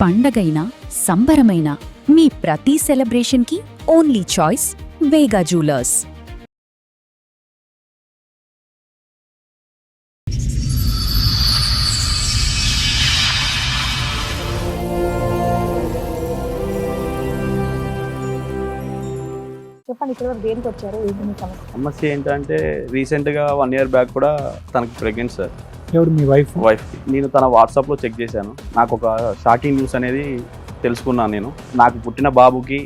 పండగైనా సంబరమైనా మీ ప్రతి సెలబ్రేషన్కి only choice వేగా jewellers. చెప్పండి, ఇక్కడ వరకు దేనికి వచ్చారు? ఏంటి మీ సమస్య? సమస్య ఏంటంటే రీసెంట్గా 1 year బ్యాక్ కూడా తనకి ప్రెగ్నెంట్ సార్. ఎవరు మీ వైఫ్? నేను తన వాట్సాప్లో చెక్ చేశాను. నాకు ఒక షాకింగ్ న్యూస్ అనేది తెలుసుకున్నాను. నేను నాకు పుట్టిన బాబుకి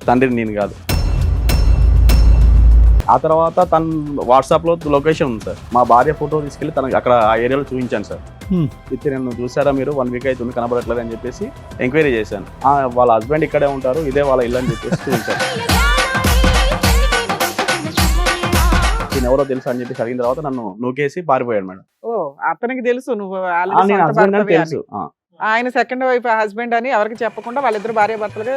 తండ్రిని నేను కాదు. ఆ తర్వాత తన వాట్సాప్లో లొకేషన్ ఉంది సార్. మా భార్య ఫోటో తీసుకెళ్ళి తనకి అక్కడ ఆ ఏరియాలో చూపించాను సార్. అయితే నేను చూసారా మీరు 1 week అవుతుంది కనబడట్లేదు అని చెప్పేసి ఎంక్వైరీ చేశాను. వాళ్ళ హస్బెండ్ ఇక్కడే ఉంటారు, ఇదే వాళ్ళ ఇల్లు అని చెప్పేసి చూపించాను. నేను ఎవరో తెలుసు అని చెప్పేసి అడిగిన తర్వాత నన్ను నూకేసి పారిపోయాడు మేడం. ఓ, అతనికి తెలుసు నువ్వు నేను హస్బెండ్ అని తెలుసు. ఆయన సెకండ్ వైఫ్ హస్బెండ్ అని ఎవరికి చెప్పకుండా వాళ్ళిద్దరు భార్య భర్తలుగా.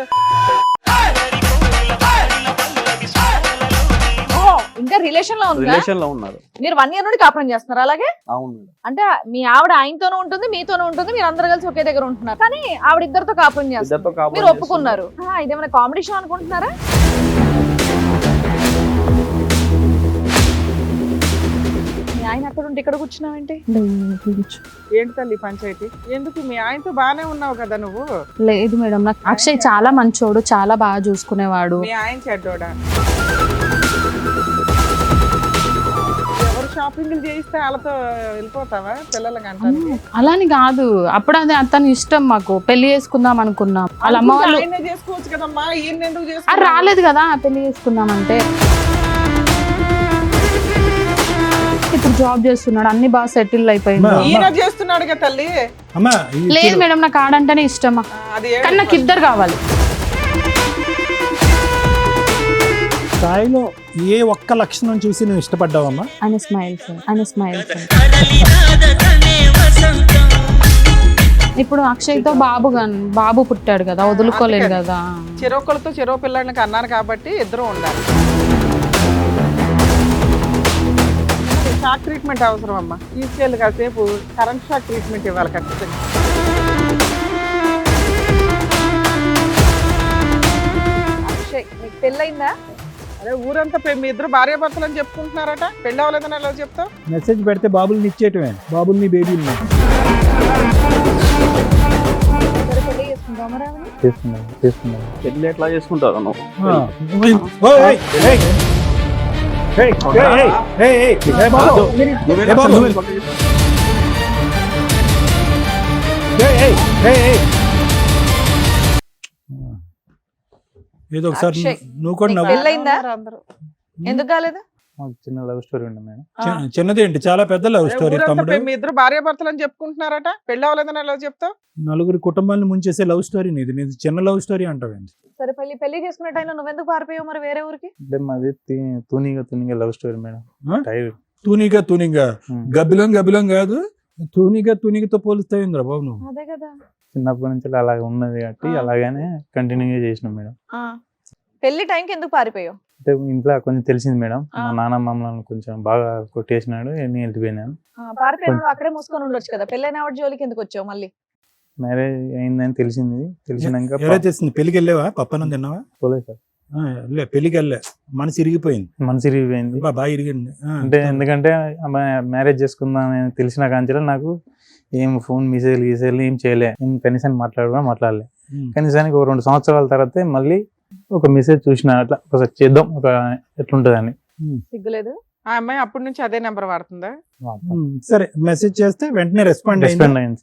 ఇంకా రిలేషన్ లో ఉన్నారు. మీరు 1 year నుండి కాపురం చేస్తున్నారు అలాగే? అవును మేడం. అంటే మీ ఆవిడ ఆయనతోనూ ఉంటుంది, మీతోనూ ఉంటుంది, మీరు అందరు కలిసి ఒకే దగ్గర ఉంటున్నారు. కానీ ఆవిడ ఇద్దరితో కాపురం చేస్తారు, మీరు ఒప్పుకున్నారు. ఇదేమైనా కామెడీ షో అనుకుంటున్నారా? ఆయన అక్కడ ఉంటే ఇక్కడ కూర్చున్నావేంటి? ఏంటి తల్లి పంచాయతీ? ఎందుకు మీ ఆయనతో బానే ఉన్నావు కదా నువ్వు? లేదు మేడం, నాకు అక్షయ్ చాలా మంచోడు, చాలా బాగా చూసుకునేవాడు. మీ ఆయన చెడ్డోడా? ఎవరు షాపింగ్లు చేయిస్తే వాళ్ళతో వెళ్ళిపోతావా పిల్లలకి అంటారు? అలాని కాదు, అప్పుడు అది అతను ఇష్టం, మాకు పెళ్లి చేసుకుందాం అనుకున్నాం. వాళ్ళ అమ్మ వాళ్ళు చేసుకోవచ్చు కదమ్మా, ఈయన ఎందుకు చేసుకో? రాలేదు కదా పెళ్లి చేసుకుందాం అంటే. ఇప్పుడు జాబ్ చేస్తున్నాడు, అన్ని బాగా సెటిల్ అయిపోయింది. ఈయన చేస్తున్నాడు కదా తల్లి. లేదు మేడం, నాకు ఆడంటేనే ఇష్టమా, కానీ నాకు ఇద్దరు కావాలి. స్థాయిలో ఏ ఒక్క లక్షణం చూసి నువ్వు ఇష్టపడ్డావమ్మా? ఆయన స్మైల్ సార్, ఆయన స్మైల్ సార్. ఇప్పుడు అక్షయ్తో బాబు పుట్టాడు కదా, వదులుకోలేదు కదా. చెరొకరితో చెరో పిల్లలకి అన్నారు కాబట్టి ఇద్దరు ఉండాలి. షాక్ ట్రీట్మెంట్ అవసరం అమ్మా, తీసుకెళ్ళి కాసేపు కరెంట్ షాక్ ట్రీట్మెంట్ ఇవ్వాలి ఖచ్చితంగా. అక్షయ్, నీకు పెళ్ళయిందా? అదే ఊరంతా మీ ఇద్దరు భార్య భర్తలు అని చెప్పుకుంటున్నారట, పెళ్ళి అవ్వలేదని ఎలా చెప్తావు? మెసేజ్ పెడితే బాబుల్ని ఇచ్చేయటమే, బాబుల్ని బేబీల్ని. పెళ్లి చేసుకుంటావా మరి ఆవిడని? పెళ్ళి ఎట్లా చేసుకుంటారు నువ్వు? ఏదో ఒకసారి నువ్వు కూడా నీకు పెళ్ళయిందా? ఎందుకు కాలేదు? చిన్న లవ్ స్టోరీ ఉంది మేడం. చిన్నదేంటి, చాలా పెద్ద లవ్ స్టోరీ తమ్ముడు. మీ ఇద్దరు భార్య భర్తలు అని చెప్పుకుంటున్నారట, పెళ్ళి అవ్వలేదని ఎలా చెప్తావు? నలుగురు కుటుంబాన్ని ముంచేసే లవ్ స్టోరీ నీది చిన్న లవ్ స్టోరీ అంటావేంటి? సరే, పెళ్లి చేసుకునే టైంలో నువ్వెందుకు పారిపోయావు మరి వేరే ఊరికి? అంటే మాది తూనిగా లవ్ స్టోరీ మేడం. తూనిగా గబ్బిలం కాదు, తూనిగతో పోలుస్తాయిందిరా బాబు నువ్వు. అదే కదా, చిన్నప్పటి నుంచి అలాగే ఉన్నది కాబట్టి అలాగనే కంటిన్యూగా చేసినాం మేడం. పెళ్లి టైంకి ఎందుకు పారిపోయావు? అంటే ఇంట్లో కొంచెం తెలిసింది మేడం, మా నాన్న మమ్మల్ని కొంచెం బాగా కొట్టేసినాడు, నేను వెళ్ళిపోయినాను. పారిపోయినాడు, అక్కడే మూసుకొని ఉండొచ్చు కదా. పెళ్ళైన ఆవిడ జోలికి ఎందుకు వచ్చావు మళ్ళీ? మ్యారేజ్ అయిందని తెలిసినాక ఎలా చేసింది? పెళ్లికి వెళ్ళావా? పప్పనం తిన్నావా? పోలేదు సార్. పెళ్లికి వెళ్ళా, మనసు ఇరిగిపోయింది. బాగా ఇరిగింది. అంటే ఎందుకంటే మ్యారేజ్ చేసుకుందామని తెలిసిన కాంచెలో నాకు ఏం ఫోన్ మెసేజ్లు ఏం చేయలే, కనీసం మాట్లాడలే. కనీసానికి ఒక 2 సంవత్సరాల తర్వాత మళ్ళీ ఒక మెసేజ్ చూసిన, అట్లా ఒకసారి చేద్దాం ఎట్లుంటదని. సిగ్గులేదు? ఆ అమ్మాయి అప్పటి నుంచి అదే నెంబర్ వాడుతుందా? సరే, మెసేజ్ చేస్తే వెంటనే రెస్పాండ్ అయింది.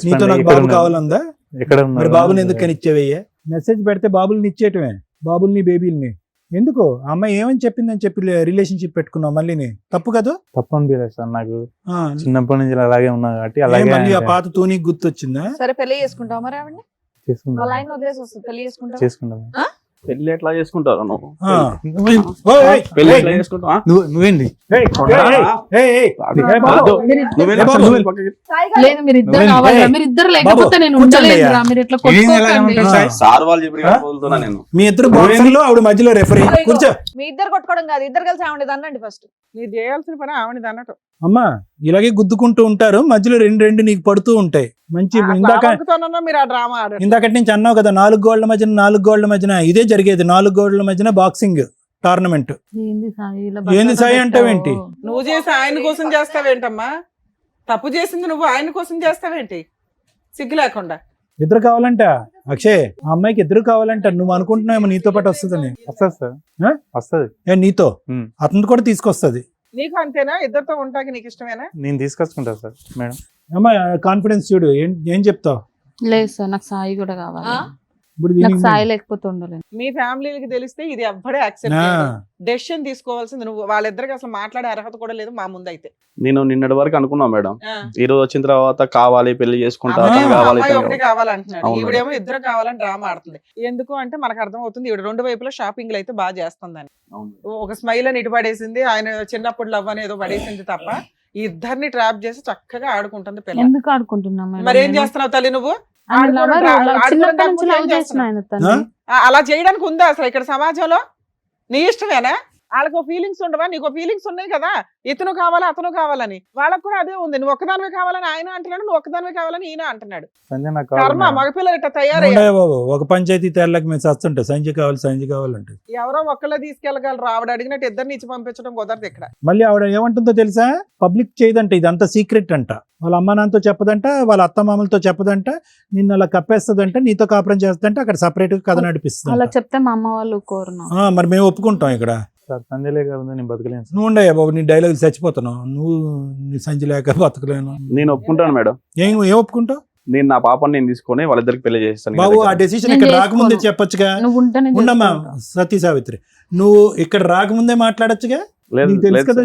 నీతో నాకు బాబు కావాలందా? ఎక్కడ బాబుని ఎందుకు కనిచ్చేవయ్యా? మెసేజ్ పెడితే బాబుల్ని ఇచ్చేయటమే, బాబుల్ని బేబీల్ని. ఎందుకు ఆ అమ్మాయి ఏమని చెప్పిందని చెప్పి రిలేషన్షిప్ పెట్టుకున్నావు మళ్ళీ? తప్పు కదా? తప్పు అనిపించలేదు సార్, నాకు చిన్నప్పటి నుంచి అలాగే ఉన్నా కాబట్టి. అలాగే ఆ పాత తూనికి గుర్తొచ్చిందా? సరే, పెళ్లి చేసుకుంటావు మరి ఆవిడని? చేసుకుంటాం. పెళ్లి ఎట్లా చేసుకుంటారు నువ్వు? నువ్వేంటి? లేదు, మీరు ఇద్దరు కావాలా? మీరు ఇద్దరు లేకపోతే నేను ఉండలేదురా. మీరు ఇట్లా సార్ వాళ్ళు చెప్పి నేను మీ ఇద్దరు బాక్సింగ్ లో ఆవిడ మధ్యలో రెఫరీ కూర్చో. మీ ఇద్దరు కొట్టుకోవడం కాదు, ఇద్దరు కలిసి ఆవిడ అనండి ఫస్ట్. మీరు చేయాల్సిన పని ఆవిడది అన్నట్టు. అమ్మా ఇలాగే గుద్దుకుంటూ ఉంటారు, మధ్యలో రెండు రెండు నీకు పడుతూ ఉంటాయి. మంచి మీరు ఆ డ్రామా ఆడారు. ఇందాకటి నుంచి అన్నావు కదా 4 గోళ్ల మధ్యన ఇదే జరిగేది. 4 గోళ్ల మధ్యన బాక్సింగ్ టోర్నమెంట్. ఏంది సాయి అంటావేంటి? నువ్వు చేసి ఆయన కోసం చేస్తావేంటమ్మా? తప్పు చేసింది నువ్వు ఆయన కోసం చేస్తావేంటి సిగ్గు లేకుండా? ఇద్దరు కావాలంట అక్షయ్, ఆ అమ్మాయికి ఇద్దరు కావాలంట. నువ్వు అనుకుంటున్నావేమో నీతో పాటు వస్తుందని. వస్తుంది సార్, ఆ? వస్తుంది. నీతో అతను కూడా తీసుకొస్తుంది. నీకు అంతేనా? ఇద్దరితో ఉంటాకి నీకు ఇష్టమేనా? నేను తీసుకొచ్చుకుంటా సార్ మేడం. అమ్మాయి కాన్ఫిడెన్స్ చూడు, ఏం చెప్తావు? లేదు సార్, నాకు సాయి కూడా కావాలి. ఇప్పుడు నాకు దీనికి సాయి లేకపోతే ఉండలేదు. మీ ఫ్యామిలీకి తెలిస్తే ఇది ఎవ్వడే యాక్సెప్ట్ డెసిషన్ తీసుకోవాల్సింది నువ్వు. వాళ్ళిద్దరికి అసలు మాట్లాడే అర్హత కూడా లేదు మా ముందు అయితే. నేను నిన్నటి వరకు అనుకున్నా మేడం, ఈ రోజు వచ్చిన తర్వాత కావాలి పెళ్లి చేసుకుంటా ఒకటి కావాలంటున్నాడు, ఈవిడేమో ఇద్దరు కావాలని డ్రామా ఆడుతుంది. ఎందుకు అంటే మనకు అర్థం అవుతుంది ఈవిడ రెండు వైపులా షాపింగ్లు అయితే బాగా చేస్తుందని. ఒక స్మైల్ అని ఇటు పడేసింది, ఆయన చిన్నప్పుడు లవ్ అని ఏదో పడేసింది తప్ప ఈ ఇద్దరిని ట్రాప్ చేసి చక్కగా ఆడుకుంటుంది పిల్ల. ఎందుకు ఆడుకుంటున్నాం? మరి ఏం చేస్తున్నావు తల్లి నువ్వు? అలా చేయడానికి ఉందా అసలు ఇక్కడ సమాజంలో? నీ ఇష్టమేనా? వాళ్ళకు ఫీలింగ్స్ ఉండవా? నీకు ఫీలింగ్స్ ఉన్నాయి కదా, ఇతను కావాలా అతను కావాలని. వాళ్ళకు కూడా అదే ఉంది. నువ్వు ఒక్కదానివే కావాలని ఆయన అంటున్నాడు, నువ్వు ఒక్కదానివే కావాలని ఈయన అంటున్నాడు. కర్మ, మగపిల్లలు ఇట్లా తయారయ్యారు. బాబు ఒక పంచాయతీ తేర్లకు మేము చస్తుంటే సంజయ్ కావాలంటే ఎవరో ఒక్కళ్ళ తీసుకెళ్ళగలరు. ఆవిడ అడిగినట్టు ఇద్దరిని ఇచ్చి పంపించడం కుదరదు ఇక్కడ. మళ్ళీ ఆవిడ ఏమంటుందో తెలుసా? పబ్లిక్ చేయదంట, ఇదంతా సీక్రెట్ అంట. వాళ్ళ అమ్మ నాన్నతో చెప్పదంట, వాళ్ళ అత్త మామలతో చెప్పదంట, నిన్ను అలా కప్పేస్తుందంట, నీతో కాపురం చేస్తుందంట, అక్కడ సపరేట్ గా కథ నడిపిస్తుంది. అలా చెప్తే మా అమ్మ వాళ్ళు కోరును. మరి మేము ఒప్పుకుంటాం ఇక్కడ. సంజయ్ లేక నేను బతకలేను. నువ్వు ఉండయా బాబు, నీ డైలాగ్ చచ్చిపోతున్నావు నువ్వు. నీ సంజయ్ లేక బతకలేను. నేను ఒప్పుకుంటాను మేడం. ఏం ఒప్పుకుంటావు? నేను నా పాపని నేను తీసుకొని వాళ్ళిద్దరికి పెళ్లి చేస్తాను. బాబు ఆ డెసిషన్ ఇక్కడ రాకముందే చెప్పొచ్చుగా. ఉండమ్మా సతీ సావిత్రి, నువ్వు ఇక్కడ రాకముందే మాట్లాడొచ్చుగా.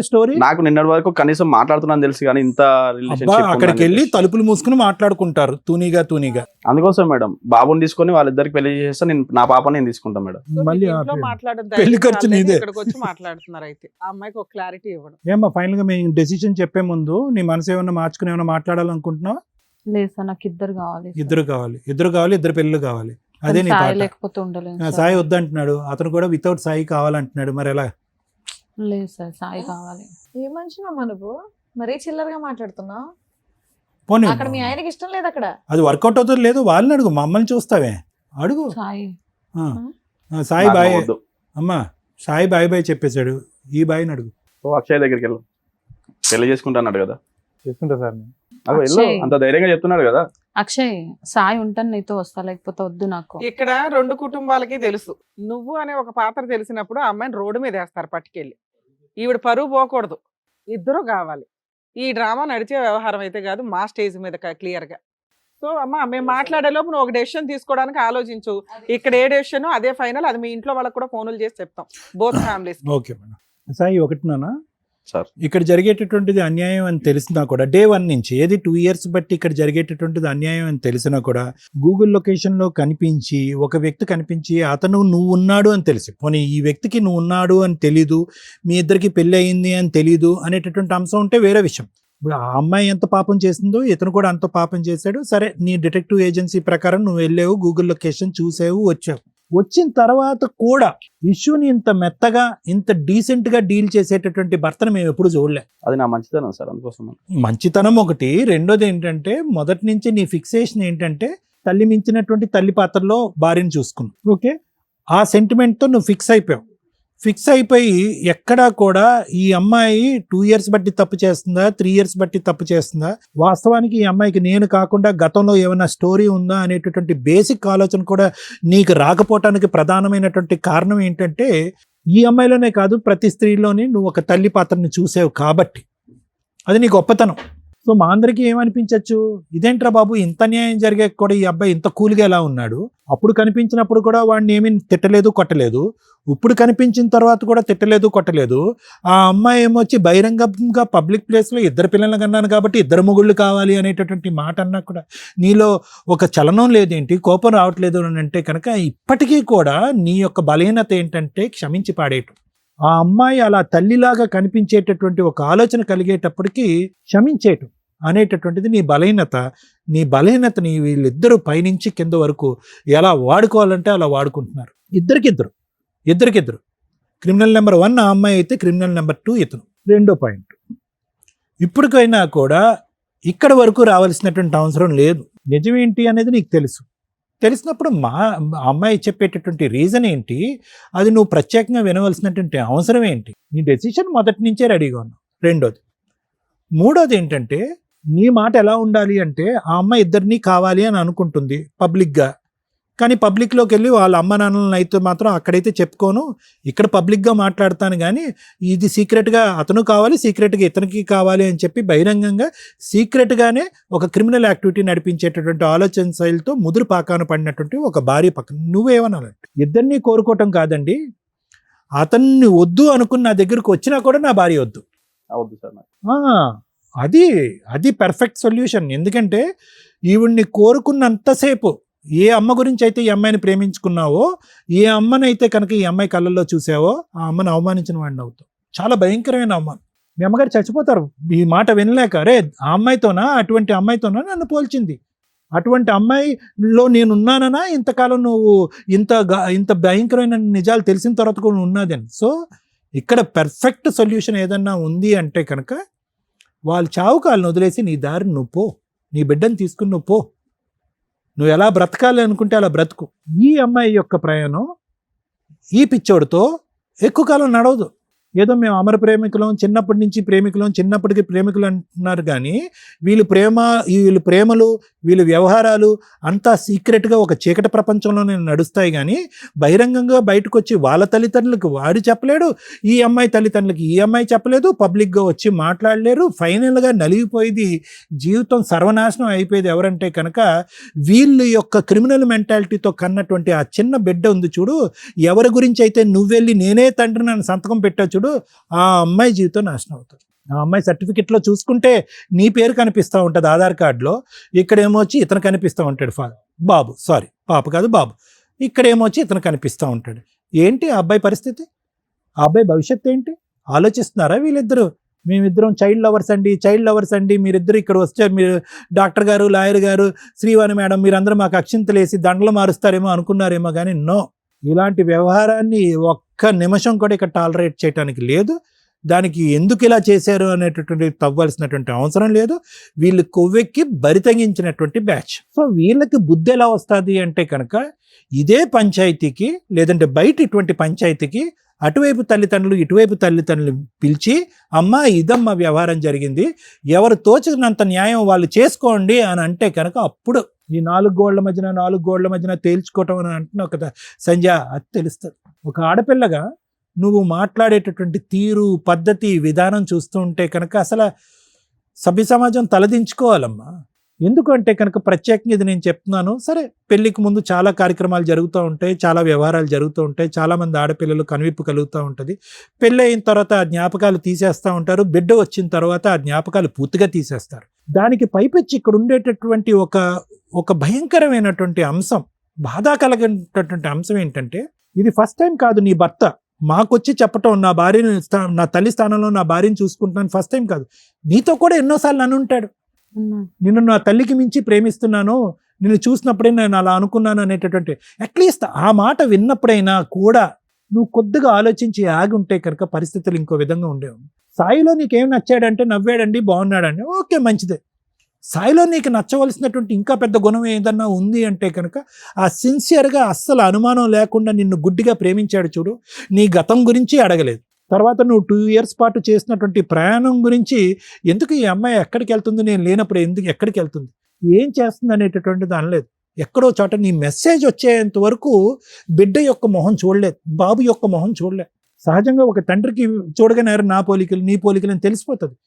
స్టోరీ నాకు నిన్నటి వరకు కనీసం మాట్లాడుతున్నాను తెలుసు, కానీ ఇంత రిలేషన్షిప్ అక్కడికి వెళ్ళి తలుపులు మూసుకుని మాట్లాడుకుంటారు తూనీగా. అందుకోసం మేడం బాబుని తీసుకొని వాళ్ళిద్దరికి పెళ్లి చేస్తా, నేను నా పాపని నేను తీసుకుంటాను మేడం. మళ్ళీ మాట్లాడడం పెళ్లి ఖర్చు నీదే. ఇక్కడికి వచ్చి మాట్లాడుతున్నారు అయితే ఆ అమ్మాయికి ఒక క్లారిటీ ఇవ్వడం. ఏమ్మా ఫైనల్ గా మేము డెసిషన్ చెప్పే ముందు నీ మనసు ఏమన్నా మార్చుకుని ఏమన్నా మాట్లాడాలనుకుంటున్నావు? లేదు సార్, నాకు ఇద్దరు కావాలి. ఇద్దరు కావాలి, ఇద్దరు పెళ్ళిళ్ళు కావాలి. అదే నీ సాయి లేకపోతే ఉండలేదు. సాయి వద్దంటున్నాడు, అతను కూడా వితౌట్ సాయి కావాలంటున్నాడు. మరి ఎలా? లేదు సార్, సాయి కావాలి. ఏ మనిషినమ్మా నువ్వు? మరీ చిల్లరగా మాట్లాడుతున్నావు. పోనీ అక్కడ మీ ఆయనకి ఇష్టం లేదు, అక్కడ అది వర్కౌట్ అవుతుంది లేదు, వాళ్ళని అడుగు, మమ్మల్ని చూస్తావే అడుగు. సాయి సాయి బాయ్ అమ్మా, సాయి బాయ్ చెప్పేశాడు, ఈ బాయ్ని అడుగు. అక్షయ్ దగ్గరికి వెళ్ళు, పెళ్లి చేసుకుంటాన్నాడు కదా. చేసుకుంటా సార్ నేను. అంత ధైర్యంగా చెప్తున్నాడు కదా. అక్షయ్, సాయి ఉంటాను నీతో వస్తా, లేకపోతే వద్దు నాకు. ఇక్కడ రెండు కుటుంబాలకి తెలుసు, నువ్వు అనే ఒక పాత్ర తెలిసినప్పుడు ఆ అమ్మాయిని రోడ్డు మీద వేస్తారు పట్టుకెళ్ళి. ఈవిడ పరువు పోకూడదు, ఇద్దరు కావాలి. ఈ డ్రామా నడిచే వ్యవహారం అయితే కాదు మా స్టేజ్ మీద క్లియర్ గా. సో అమ్మ మేము మాట్లాడే లోపు నువ్వు ఒక డెసిషన్ తీసుకోవడానికి ఆలోచించు. ఇక్కడ ఏ డెసిషన్ అదే ఫైనల్, అది మీ ఇంట్లో వాళ్ళకి కూడా ఫోన్లు చేసి చెప్తాం, both families. Okay madam. Sai ఒకటినా సార్, ఇక్కడ జరిగేటటువంటిది అన్యాయం అని తెలిసినా కూడా డే 1 నుంచి ఏది 2 years బట్టి ఇక్కడ జరిగేటటువంటిది అన్యాయం అని తెలిసినా కూడా గూగుల్ లొకేషన్ లో కనిపించి ఒక వ్యక్తి కనిపించి అతను నువ్వు ఉన్నాడు అని తెలిసి, పోనీ ఈ వ్యక్తికి నువ్వు ఉన్నాడు అని తెలీదు, మీ ఇద్దరికి పెళ్లి అయింది అని తెలీదు అనేటటువంటి అంశం ఉంటే వేరే విషయం. ఇప్పుడు ఆ అమ్మాయి ఎంత పాపం చేసిందో ఇతను కూడా అంత పాపం చేశాడు. సరే, నీ డిటెక్టివ్ ఏజెన్సీ ప్రకారం నువ్వు వెళ్ళావు, గూగుల్ లొకేషన్ చూసావు, వచ్చావు. వచ్చిన తర్వాత కూడా ఇష్యూని ఇంత మెత్తగా ఇంత డీసెంట్ గా డీల్ చేసేటటువంటి భర్తను మేము ఎప్పుడు చూడలే. అది నా మంచితనం సార్, అందుకోసం. మంచితనం ఒకటి. రెండోది ఏంటంటే మొదటి నుంచి నీ ఫిక్సేషన్ ఏంటంటే తల్లి మించినటువంటి తల్లి పాత్రలో భార్యను చూసుకున్నావు. ఓకే, ఆ సెంటిమెంట్ తో నువ్వు ఫిక్స్ అయిపోయి ఎక్కడా కూడా ఈ అమ్మాయి 2 years బట్టి తప్పు చేస్తుందా, 3 years బట్టి తప్పు చేస్తుందా, వాస్తవానికి ఈ అమ్మాయికి నేను కాకుండా గతంలో ఏమైనా స్టోరీ ఉందా అనేటటువంటి బేసిక్ ఆలోచన కూడా నీకు రాకపోవటానికి ప్రధానమైనటువంటి కారణం ఏంటంటే ఈ అమ్మాయిలోనే కాదు ప్రతి స్త్రీలోని నువ్వు ఒక తల్లి పాత్రని చూసావు కాబట్టి అది నీ గొప్పతనం. సో మా అందరికీ ఏమనిపించవచ్చు, ఇదేంట్రా బాబు ఇంత న్యాయం జరిగే కూడా ఈ అబ్బాయి ఇంత కూల్గా ఎలా ఉన్నాడు, అప్పుడు కనిపించినప్పుడు కూడా వాడిని ఏమీ తిట్టలేదు కొట్టలేదు, ఇప్పుడు కనిపించిన తర్వాత కూడా తిట్టలేదు కొట్టలేదు, ఆ అమ్మాయి ఏమొచ్చి బహిరంగంగా పబ్లిక్ ప్లేస్లో ఇద్దరు పిల్లలు కన్నాను కాబట్టి ఇద్దరు మొగుళ్ళు కావాలి అనేటటువంటి మాట అన్నా కూడా నీలో ఒక చలనం లేదేంటి, కోపం రావట్లేదు అని అంటే కనుక ఇప్పటికీ కూడా నీ యొక్క బలహీనత ఏంటంటే క్షమించి పాడేయటం. ఆ అమ్మాయి అలా తల్లిలాగా కనిపించేటటువంటి ఒక ఆలోచన కలిగేటప్పటికీ క్షమించేయటం అనేటటువంటిది నీ బలహీనత. నీ బలహీనతని వీళ్ళిద్దరూ పైనుంచి కింద వరకు ఎలా వాడుకోవాలంటే అలా వాడుకుంటున్నారు. ఇద్దరికిద్దరు. క్రిమినల్ నెంబర్ 1 ఆ అమ్మాయి అయితే క్రిమినల్ నెంబర్ 2 ఇతను. రెండో పాయింట్, ఇప్పటికైనా కూడా ఇక్కడ వరకు రావాల్సినటువంటి అవసరం లేదు. నిజమేంటి అనేది నీకు తెలుసు. తెలిసినప్పుడు మా అమ్మాయి చెప్పేటటువంటి రీజన్ ఏంటి, అది నువ్వు ప్రత్యేకంగా వినవలసినటువంటి అవసరం ఏంటి? నీ డెసిషన్ మొదటి నుంచే రెడీగా ఉన్నావు. రెండోది. మూడోది ఏంటంటే, నీ మాట ఎలా ఉండాలి అంటే, ఆ అమ్మాయి ఇద్దరినీ కావాలి అని అనుకుంటుంది పబ్లిక్గా. కానీ పబ్లిక్లోకి వెళ్ళి వాళ్ళ అమ్మ నాన్నలను అయితే మాత్రం అక్కడైతే చెప్పుకోను, ఇక్కడ పబ్లిక్గా మాట్లాడతాను, కానీ ఇది సీక్రెట్గా అతను కావాలి, సీక్రెట్గా ఇతనికి కావాలి అని చెప్పి బహిరంగంగా సీక్రెట్గానే ఒక క్రిమినల్ యాక్టివిటీ నడిపించేటటువంటి ఆలోచన శైలితో ముదురు పాకాన పడినటువంటి ఒక భార్య పక్కన నువ్వేమనాలంటే, ఇద్దరినీ కోరుకోవటం కాదండి, అతన్ని వద్దు అనుకున్న నా దగ్గరకు వచ్చినా కూడా నా భార్య వద్దు. అవద్దు సార్ నాకు. అది పర్ఫెక్ట్ సొల్యూషన్. ఎందుకంటే ఈవిడ్ని కోరుకున్నంతసేపు ఏ అమ్మ గురించి అయితే ఈ అమ్మాయిని ప్రేమించుకున్నావో, ఏ అమ్మనైతే కనుక ఈ అమ్మాయి కళ్ళల్లో చూసావో, ఆ అమ్మని అవమానించిన వాడిని అవుతావు. చాలా భయంకరమైన అవమానం. మీ అమ్మగారు చచ్చిపోతారు ఈ మాట వినలేక. అరే ఆ అమ్మాయితోనా, అటువంటి అమ్మాయితోనా నన్ను పోల్చింది, అటువంటి అమ్మాయిలో నేనున్నానన్నా ఇంతకాలం నువ్వు ఇంత భయంకరమైన నిజాలు తెలిసిన తర్వాత కూడా ఉన్నదని. సో ఇక్కడ పర్ఫెక్ట్ సొల్యూషన్ ఏదన్నా ఉంది అంటే కనుక, వాళ్ళు చావు కాళ్ళని వదిలేసి నీ దారిని నువ్వు పో, నీ బిడ్డను తీసుకుని నువ్వు పో, నువ్వు ఎలా బ్రతకాలి అనుకుంటే అలా బ్రతుకు. ఈ అమ్మాయి యొక్క ప్రయాణం ఈ పిచ్చోడితో ఎక్కువ కాలం నడవదు. ఏదో మేము అమర ప్రేమికులం, చిన్నప్పటి నుంచి ప్రేమికులం, చిన్నప్పటికి ప్రేమికులు అంటున్నారు, కానీ వీళ్ళు ప్రేమలు వీళ్ళ వ్యవహారాలు అంతా సీక్రెట్గా ఒక చీకటి ప్రపంచంలోనే నడుస్తాయి. కానీ బహిరంగంగా బయటకు వచ్చి వాళ్ళ తల్లిదండ్రులకు వాడు చెప్పలేడు, ఈ అమ్మాయి తల్లిదండ్రులకి ఈ అమ్మాయి చెప్పలేదు, పబ్లిక్గా వచ్చి మాట్లాడలేరు. ఫైనల్గా నలిగిపోయేది, జీవితం సర్వనాశనం అయిపోయేది ఎవరంటే కనుక వీళ్ళ యొక్క క్రిమినల్ మెంటాలిటీతో కన్నటువంటి ఆ చిన్న బిడ్డ ఉంది చూడు, ఎవరి గురించి అయితే నువ్వెళ్ళి నేనే తండ్రి నన్ను సంతకం పెట్టా చూడు, ఆ అమ్మాయి జీవితం నాశనం అవుతుంది. ఆ అమ్మాయి సర్టిఫికెట్లో చూసుకుంటే నీ పేరు కనిపిస్తూ ఉంటుంది ఆధార్ కార్డులో, ఇక్కడేమో వచ్చి ఇతను కనిపిస్తూ ఉంటాడు పాప కాదు బాబు, ఇక్కడేమో వచ్చి ఇతను కనిపిస్తూ ఉంటాడు. ఏంటి ఆ అబ్బాయి పరిస్థితి, ఆ అబ్బాయి భవిష్యత్తు ఏంటి ఆలోచిస్తున్నారా వీళ్ళిద్దరూ? మేమిద్దరం చైల్డ్ లవర్స్ అండి, మీరిద్దరు ఇక్కడ వస్తే మీరు డాక్టర్ గారు, లాయర్ గారు, శ్రీవాణి మేడం మీరందరూ మాకు అక్షింతలు వేసి దండలు మారుస్తారేమో అనుకున్నారేమో, కానీ నో, ఇలాంటి వ్యవహారాన్ని ఒక్క నిమిషం కూడా ఇక్కడ టాలరేట్ చేయడానికి లేదు. దానికి ఎందుకు ఇలా చేశారు అనేటటువంటి తవ్వాల్సినటువంటి అవసరం లేదు. వీళ్ళు కొవ్వెక్కి బరితగించినటువంటి బ్యాచ్. సో వీళ్ళకి బుద్ధి ఎలా వస్తుంది అంటే కనుక, ఇదే పంచాయతీకి లేదంటే బయట ఇటువంటి పంచాయతీకి అటువైపు తల్లిదండ్రులు ఇటువైపు తల్లిదండ్రులు పిలిచి, అమ్మ ఇదమ్మ వ్యవహారం జరిగింది, ఎవరు తోచినంత న్యాయం వాళ్ళు చేసుకోండి అని అంటే కనుక అప్పుడు ఈ నాలుగు గోళ్ల మధ్యన తేల్చుకోవటం అని అంటున్నావు కదా సంధ్య, అది తెలుస్తుంది. ఒక ఆడపిల్లగా నువ్వు మాట్లాడేటటువంటి తీరు, పద్ధతి, విధానం చూస్తూ ఉంటే కనుక అసలు సభ్య సమాజం తలదించుకోవాలమ్మా. ఎందుకంటే కనుక ప్రత్యేకంగా ఇది నేను చెప్తున్నాను. సరే, పెళ్లికి ముందు చాలా కార్యక్రమాలు జరుగుతూ ఉంటాయి, చాలా వ్యవహారాలు జరుగుతూ ఉంటాయి, చాలామంది ఆడపిల్లలు కనువిప్పు కలుగుతూ ఉంటుంది. పెళ్ళి అయిన తర్వాత ఆ జ్ఞాపకాలు తీసేస్తూ ఉంటారు, బిడ్డ వచ్చిన తర్వాత ఆ జ్ఞాపకాలు పూర్తిగా తీసేస్తారు. దానికి పైపెచ్చి ఇక్కడ ఉండేటటువంటి ఒక భయంకరమైనటువంటి అంశం, బాధ కలిగినటువంటి అంశం ఏంటంటే, ఇది ఫస్ట్ టైం కాదు నీ భర్త మాకొచ్చి చెప్పటం, నా భార్యని నా తల్లి స్థానంలో నా భార్యని చూసుకుంటున్నాను ఫస్ట్ టైం కాదు, నీతో కూడా ఎన్నోసార్లు అని ఉంటాడు, నిన్ను నా తల్లికి మించి ప్రేమిస్తున్నాను, నిన్ను చూసినప్పుడే నేను అలా అనుకున్నాను అనేటటువంటి అట్లీస్ట్ ఆ మాట విన్నప్పుడైనా కూడా నువ్వు కొద్దిగా ఆలోచించి ఆగి ఉంటే కనుక పరిస్థితులు ఇంకో విధంగా ఉండేవి. సాయిలో నీకేం నచ్చాడంటే నవ్వాడండి, బాగున్నాడండి, ఓకే మంచిదే. సాయిలో నీకు నచ్చవలసినటువంటి ఇంకా పెద్ద గుణం ఏదన్నా ఉంది అంటే కనుక ఆ సిన్సియర్గా అస్సలు అనుమానం లేకుండా నిన్ను గుడ్డిగా ప్రేమించాడు చూడు, నీ గతం గురించి అడగలేదు. తర్వాత నువ్వు 2 years పాటు చేసినటువంటి ప్రయాణం గురించి, ఎందుకు ఈ అమ్మాయి ఎక్కడికి వెళ్తుంది, నేను లేనప్పుడు ఎందుకు ఎక్కడికి వెళ్తుంది, ఏం చేస్తుంది అనేటటువంటిది అనలేదు. ఎక్కడో చోట నీ మెసేజ్ వచ్చేంత వరకు బిడ్డ యొక్క మొహం చూడలేదు, బాబు యొక్క మొహం చూడలేదు. సహజంగా ఒక తండ్రికి చూడగానే నా పోలికలు నీ పోలికలు అని తెలిసిపోతుంది.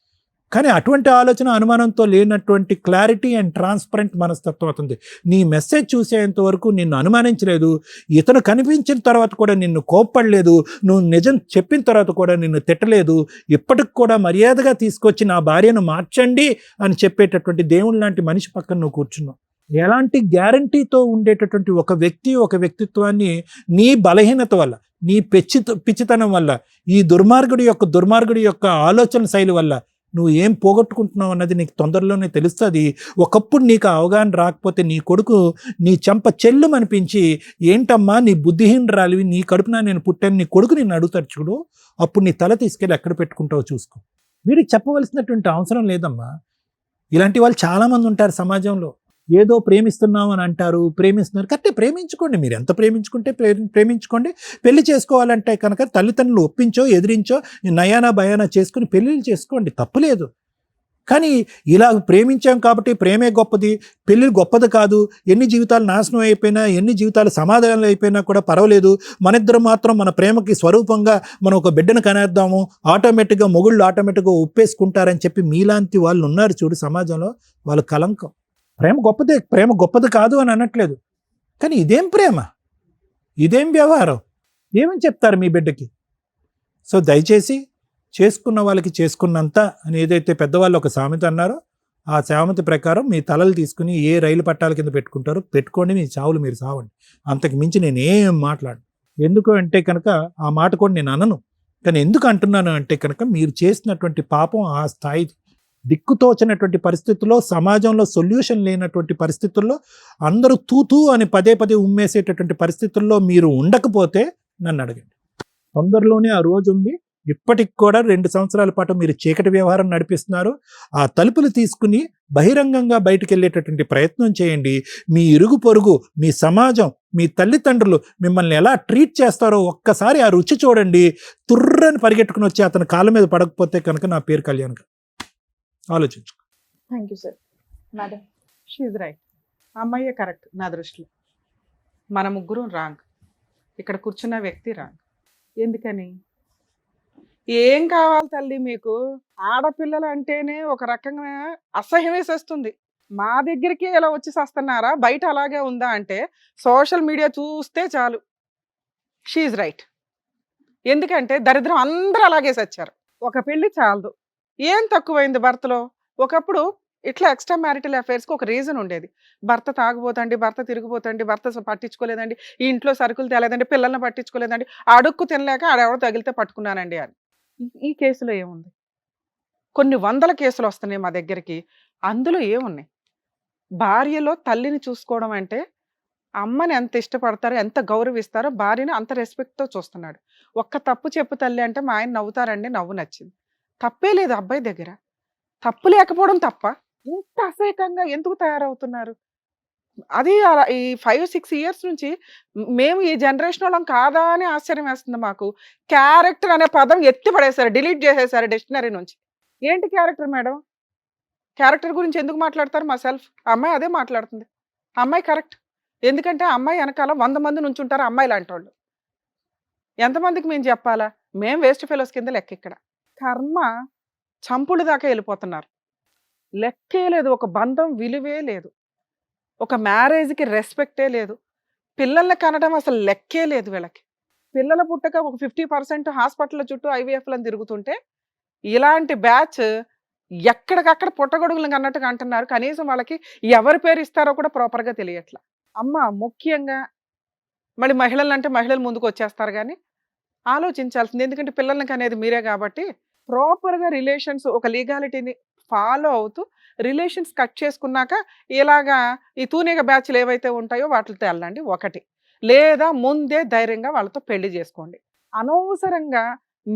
కానీ అటువంటి ఆలోచన అనుమానంతో లేనటువంటి క్లారిటీ అండ్ ట్రాన్స్పరెంట్ మనస్తత్వం అవుతుంది. నీ మెసేజ్ చూసేంత వరకు నిన్ను అనుమానించలేదు, ఇతను కనిపించిన తర్వాత కూడా నిన్ను కోప్పడలేదు, నువ్వు నిజం చెప్పిన తర్వాత కూడా నిన్ను తిట్టలేదు, ఇప్పటికి కూడా మర్యాదగా తీసుకొచ్చి నా భార్యను మార్చండి అని చెప్పేటటువంటి దేవుని లాంటి మనిషి పక్కన నువ్వు కూర్చున్నావు. ఎలాంటి గ్యారంటీతో ఉండేటటువంటి ఒక వ్యక్తిత్వాన్ని నీ బలహీనత వల్ల, నీ పిచ్చితనం వల్ల, ఈ దుర్మార్గుడి యొక్క ఆలోచన శైలి వల్ల నువ్వు ఏం పోగొట్టుకుంటున్నావు అన్నది నీకు తొందరలోనే తెలుస్తుంది. ఒకప్పుడు నీకు అవగాహన రాకపోతే నీ కొడుకు నీ చెంప చెల్లుమనిపించి, ఏంటమ్మా నీ బుద్ధిహీనరాలివి, నీ కడుపున నేను పుట్టాను, నీ కొడుకు నిన్ను అడుగుతాడు చూడు, అప్పుడు నీ తల తీసుకెళ్ళి ఎక్కడ పెట్టుకుంటావో చూసుకో. వీడికి చెప్పవలసినటువంటి అవసరం లేదమ్మా. ఇలాంటి వాళ్ళు చాలామంది ఉంటారు సమాజంలో. ఏదో ప్రేమిస్తున్నాం అని అంటారు, ప్రేమిస్తున్నారు. కరెక్టే, ప్రేమించుకోండి. మీరు ఎంత ప్రేమించుకుంటే ప్రేమించుకోండి. పెళ్లి చేసుకోవాలంటే కనుక తల్లిదండ్రులు ఒప్పించో ఎదిరించో నయానా భయానా చేసుకుని పెళ్ళిళ్ళు చేసుకోండి, తప్పులేదు. కానీ ఇలా ప్రేమించాం కాబట్టి ప్రేమే గొప్పది, పెళ్ళి గొప్పది కాదు, ఎన్ని జీవితాలు నాశనం అయిపోయినా, ఎన్ని జీవితాలు సమాధానాలు అయిపోయినా కూడా పర్వాలేదు, మన ఇద్దరం మాత్రం మన ప్రేమకి స్వరూపంగా మనం ఒక బిడ్డను కనేద్దాము, ఆటోమేటిక్గా మొగుళ్ళు ఆటోమేటిక్గా ఒప్పేసుకుంటారని చెప్పి మీలాంటి వాళ్ళు ఉన్నారు చూడు సమాజంలో, వాళ్ళు కలంకం. ప్రేమ గొప్పదే, ప్రేమ గొప్పది కాదు అని అనట్లేదు. కానీ ఇదేం ప్రేమ, ఇదేం వ్యవహారం, ఏమని చెప్తారు మీ బిడ్డకి? సో దయచేసి చేసుకున్న వాళ్ళకి చేసుకున్నంత అని ఏదైతే పెద్దవాళ్ళు ఒక సామెత అన్నారో, ఆ సామెత ప్రకారం మీ తలలు తీసుకుని ఏ రైలు పట్టాల కింద పెట్టుకుంటారో పెట్టుకోండి, మీ చావులు మీరు సావండి. అంతకు మించి నేను ఏం మాట్లాడను. ఎందుకు అంటే కనుక ఆ మాట కూడా నేను అనను. కానీ ఎందుకు అంటున్నాను అంటే కనుక మీరు చేసినటువంటి పాపం ఆ స్థాయి, దిక్కుతోచినటువంటి పరిస్థితుల్లో, సమాజంలో సొల్యూషన్ లేనటువంటి పరిస్థితుల్లో, అందరూ తూతూ అని పదే పదే ఉమ్మేసేటటువంటి పరిస్థితుల్లో మీరు ఉండకపోతే నన్ను అడగండి. తొందరలోనే ఆ రోజు ఉంది. ఇప్పటికి కూడా 2 సంవత్సరాల పాటు మీరు చీకటి వ్యవహారం నడిపిస్తున్నారు. ఆ తలుపులు తీసుకుని బహిరంగంగా బయటికి వెళ్ళేటటువంటి ప్రయత్నం చేయండి. మీ ఇరుగు పొరుగు, మీ సమాజం, మీ తల్లిదండ్రులు మిమ్మల్ని ఎలా ట్రీట్ చేస్తారో ఒక్కసారి ఆ రుచి చూడండి. తుర్రని పరిగెట్టుకుని వచ్చి అతని కాళ్ళ మీద పడకపోతే కనుక నా పేరు కళ్యాణ్. ఆలోచించు. Thank you sir. Madam, she's right. అమ్మాయే కరెక్ట్ నా దృష్టిలో. మన ముగ్గురు రాంగ్, ఇక్కడ కూర్చున్న వ్యక్తి రాంగ్. ఎందుకని? ఏం కావాలి తల్లి మీకు? ఆడపిల్లలు అంటేనే ఒక రకంగా అసహ్యం వేసేస్తుంది. మా దగ్గరికి ఇలా వచ్చి వస్తున్నారా, బయట అలాగే ఉందా అంటే సోషల్ మీడియా చూస్తే చాలు. She's right. ఎందుకంటే దరిద్రం అందరూ అలాగే సచ్చారు. ఒక పెళ్లి చాలదు. ఏం తక్కువైంది భర్తలో? ఒకప్పుడు ఇట్లా ఎక్స్ట్రా మ్యారిటల్ అఫైర్స్కి ఒక రీజన్ ఉండేది. భర్త తాగుపోతండి, భర్త తిరిగిపోతండి, భర్త పట్టించుకోలేదండి, ఈ ఇంట్లో సరుకులు తేలేదండి, పిల్లల్ని పట్టించుకోలేదండి, అడుక్కు తినలేక ఆడెవడో తగిలితే పట్టుకున్నానండి అని. ఈ కేసులో ఏముంది? కొన్ని వందల కేసులు వస్తున్నాయి మా దగ్గరికి. అందులో ఏమున్నాయి? భార్యలో తల్లిని చూసుకోవడం అంటే అమ్మని ఎంత ఇష్టపడతారో, ఎంత గౌరవిస్తారో భార్యని అంత రెస్పెక్ట్తో చూస్తున్నాడు. ఒక్క తప్పు చెప్పు తల్లి అంటే మా ఆయన నవ్వుతారండి, నవ్వు నచ్చింది. తప్పే లేదు అబ్బాయి దగ్గర. తప్పు లేకపోవడం తప్ప ఇంత అసహ్యకంగా ఎందుకు తయారవుతున్నారు? అది ఈ 5-6 ఇయర్స్ నుంచి మేము ఈ జనరేషన్ వాళ్ళం కాదా అని ఆశ్చర్యం వేస్తుంది మాకు. క్యారెక్టర్ అనే పదం ఎత్తి పడేశారు, డిలీట్ చేసేసారు డిక్షనరీ నుంచి. ఏంటి క్యారెక్టర్ మేడం? క్యారెక్టర్ గురించి ఎందుకు మాట్లాడతారు? మా సెల్ఫ్ అమ్మాయి అదే మాట్లాడుతుంది. అమ్మాయి కరెక్ట్. ఎందుకంటే అమ్మాయి వెనకాల 100 మంది నుంచి ఉంటారు అమ్మాయి లాంటి వాళ్ళు. ఎంతమందికి మేము చెప్పాలా? మేము వేస్ట్ ఫెలోస్ కింద లెక్క. ఇక్కడ కర్మ చంపుడు దాకా వెళ్ళిపోతున్నారు. లెక్కే లేదు, ఒక బంధం విలువే లేదు, ఒక మ్యారేజ్కి రెస్పెక్టే లేదు, పిల్లల్ని కనడం అసలు లెక్కే లేదు వీళ్ళకి. పిల్లల పుట్టక ఒక 50% హాస్పిటల్ చుట్టూ IVFలను తిరుగుతుంటే ఇలాంటి బ్యాచ్ ఎక్కడికక్కడ పుట్టగొడుగులను అన్నట్టుగా అంటున్నారు. కనీసం వాళ్ళకి ఎవరి పేరు ఇస్తారో కూడా ప్రాపర్గా తెలియట్లా. అమ్మ ముఖ్యంగా మళ్ళీ మహిళలు అంటే మహిళలు ముందుకు వచ్చేస్తారు, కానీ ఆలోచించాల్సింది. ఎందుకంటే పిల్లలకి అనేది మీరే కాబట్టి ప్రాపర్గా రిలేషన్స్ ఒక లీగాలిటీని ఫాలో అవుతూ రిలేషన్స్ కట్ చేసుకున్నాక ఇలాగా ఈ తూనిగ బ్యాచ్లు ఏవైతే ఉంటాయో వాటితో వెళ్ళండి ఒకటి. లేదా ముందే ధైర్యంగా వాళ్ళతో పెళ్లి చేసుకోండి. అనవసరంగా